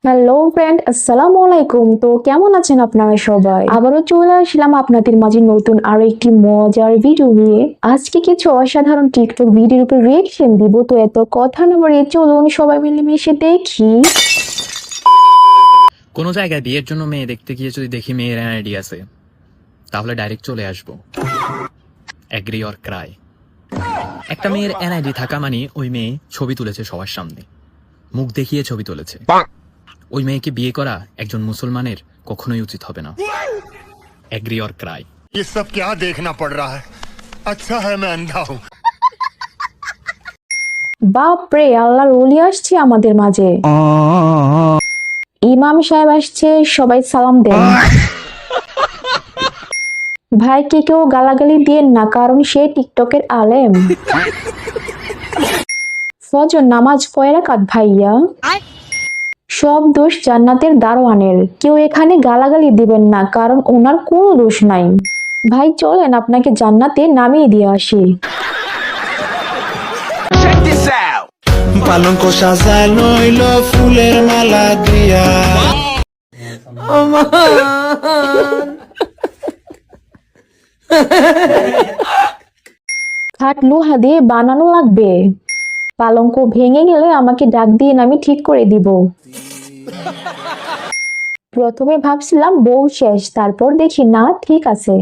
Hello friend, আসসালামু আলাইকুম। তো কেমন আছেন আপনারা সবাই? আবারও চলে আসলাম আপনাদের মাঝে নতুন আরো একটি মজার ভিডিও নিয়ে। আজকে কিছু অসাধারণ টিকটক ভিডিওর উপর রিয়েকশন দিব। তো এত কথা না বাড়িয়ে চলুন সবাই মিলেমিশে দেখি। কোনো জায়গায় বিয়ের জন্য মেয়ে দেখতে গিয়ে যদি দেখি মেয়ের এনআইডি আছে, তাহলে ডাইরেক্ট চলে আসবো। Agree or Cry. একটা মেয়ের এনআইডি থাকা মানে ওই মেয়ে ছবি তুলেছে সবার সামনে, মুখ দেখিয়ে ছবি তুলেছে। ওই মেয়েকে বিয়ে করা একজন মুসলমানের কখনোই উচিত হবে না। Agree or Cry. ये सब क्या देखना पड़ रहा है? अच्छा है मैं अंधा हूँ। বাপরে, আল্লাহর ওলি আসছে আমাদের মাঝে। ইমাম সাহেব আসছে, সবাই সালাম দেন। ভাইকে কেউ গালাগালি দিয়েন না, কারণ সে টিকটকের আলেম। ফজর নামাজ কয় রাকাত ভাইয়া? সব দোষ জান্নাতের দারোয়ানের। কেউ এখানে গালাগালি দিবেন না, কারণ ওনার কোনো দোষ নাই। ভাই চলেন আপনাকে জান্নাতে নামিয়ে দিয়ে আসি। পালঙ্ক সাজানো হইলো ফুলের মালা দিয়া। খাট লোহা দিয়ে বানানো লাগবে। পালঙ্ক ভেঙে গেলে আমাকে ডাক দিয়ে আমি ঠিক করে দিব। প্রথমে ভাবছিলাম বউ শেষ, তারপর দেখি না, ঠিক আছে।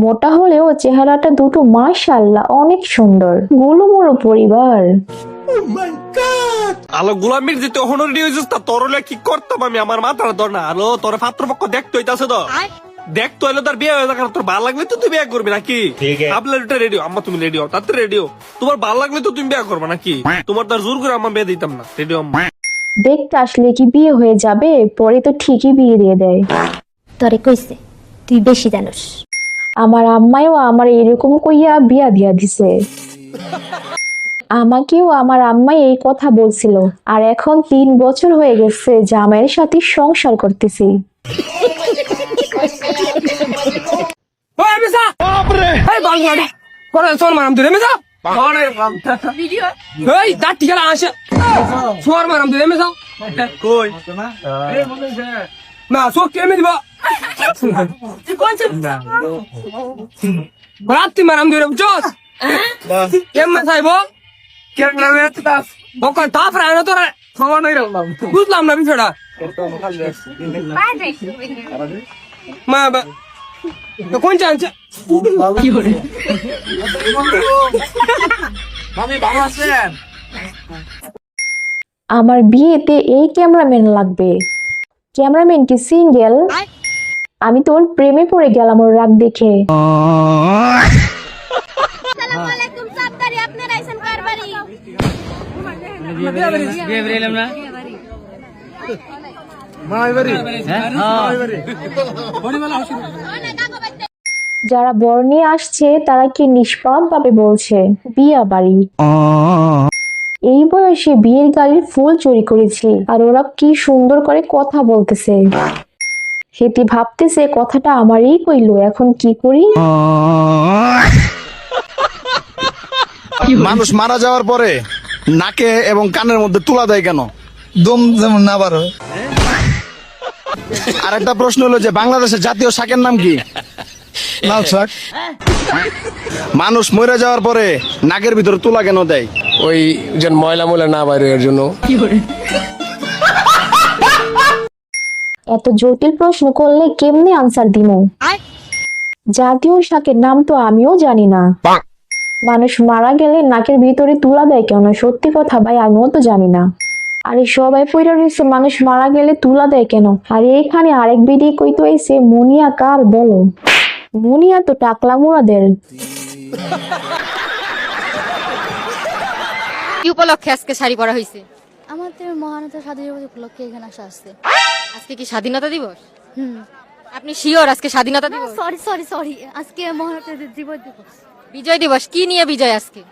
মোটা হলেও চেহারাটা দুটো মাশাআল্লাহ অনেক সুন্দর। গুলুমুলু পরিবার। আলো গোলামির যে তখন নিউজ তা তরলে কি করতাম আমি, আমার মাথার ধর না। আলো তোর পাত্রপক্ষ দেখতে হইতাছে তো, দেখতো এলো তার বিয়ে হয়ে যাক। তোর ভালো লাগলে তো তুই বিয়ে করবি নাকি? আপনার এটা রেডিও আম্মা, তুমি রেডিও তাতে রেডিও। তোমার ভালো লাগলে তো তুমি বিয়ে করবে নাকি? তোমার তার জোর করে আম্মা বিয়ে দিতাম না। রেডিও আম্মা দেখতে আসলে কি বিয়ে হয়ে যাবে? পরে তো ঠিকই বিয়ে দিয়ে দেয়। তরে কইছে তুই বেশি জানোস। আমার আম্মাইও আমার এরকম কইয়া বিয়া দিয়া দিছে। আমাকেও আমার আম্মাই এই কথা বলছিল। আর এখন 3 বছর হয়ে গেছে জামাইয়ের সাথে সংসার করতেছি। রাত্রি মারাম ধরে বুঝছস? কেমন চাইব বুঝলাম না বিষয়টা। কোন চান্স আমার বিয়েতে এই ক্যামেরাম্যান লাগবে। ক্যামেরাম্যান কি সিঙ্গেল? আমি তো ওর প্রেমে পড়ে গেলাম ওর রাগ দেখে। যারা বর নিয়ে আসছে তারা কি নিষ্পাপ ভাবে বলছে বিয়া বাড়ি। এই বয়সে বিয়ের গাড়ির ফুল চুরি করেছি, আর ওরা কি সুন্দর করে কথা বলতেছে। সেটি ভাবতেছে কথাটা আমারই কইলো, এখন কি করি? মানুষ মারা যাওয়ার পরে নাকে এবং কানের মধ্যে তুলা দেয় কেন? দম যেমন না বার হয়। আর একটা প্রশ্ন হলো যে বাংলাদেশের জাতীয় শাকের নাম কি? লাল শাক। মানুষ মরে যাওয়ার পরে নাকের ভিতরে তুলা কেন দেয়? ওই যেন ময়লা ময়লা না বাইরে এর জন্য। এত জটিল প্রশ্ন করলে কেমনে আনসার দিমু? জাতীয় শাকের নাম তো আমিও জানি না। মানুষ মারা গেলে নাকের ভিতরে তুলা দেয় কেন? সত্যি কথা ভাই, আমিও তো জানি না। আরে সবাই পয়রা রয়েছে মানুষ মারা গেলে তুলা দেয় কেন? আর এখানে আরেক বিডি কইতে হইছে মুনিয়া কার বলো? মুনিয়া তো টাকলা মুরাদের। কি উপলক্ষে আজকে শাড়ি পরা হয়েছে? আমাদের মহানতা স্বাধীনতা উপলক্ষে এখানে আসা আসছে। আজকে কি স্বাধীনতা দিবস? আপনি শিওর আজকে স্বাধীনতা দিবস? সরি আজকে মহানতা দিবস। বিজয় দিবস। কি নিয়ে বিজয় আজকে?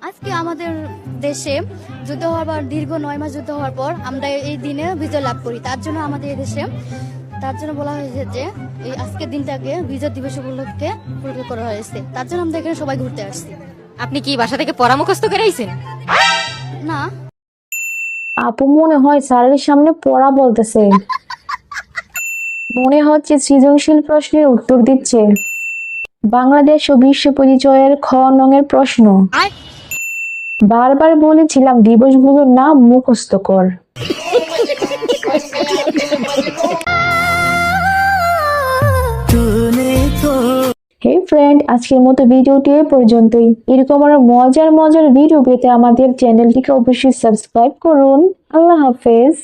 আজকে আমাদের দেশে যুদ্ধ হওয়ার পর দীর্ঘ 9 মাস যুদ্ধ হওয়ার পর আমরা এই দিনে বিজয় লাভ করি। তার জন্য আমাদের এই দেশে তার জন্য বলা হয়েছে যে এই আজকের দিনটাকে বিজয় দিবস উপলক্ষে পালন করা হয়েছে। তার জন্য আমরা এখানে সবাই ঘুরতে আসছি। আপনি কি বাসা থেকে পড়া মুখস্থ করে আইছেন? না, আপু মনে হয় স্যারের সামনে পড়া বলতেছে। মনে হচ্ছে সৃজনশীল প্রশ্নের উত্তর দিচ্ছে। বাংলাদেশ ও বিশ্ব পরিচয়ের খ নংয়ের প্রশ্ন। বারবার বলেছিলাম দিবসগুলোর নাম মুখস্থ কর। হে ফ্রেন্ড, আজকের মতো ভিডিওটি এ পর্যন্তই। এরকম আরো মজার মজার ভিডিও পেতে আমাদের চ্যানেলটিকে অবশ্যই সাবস্ক্রাইব করুন। আল্লাহ হাফেজ।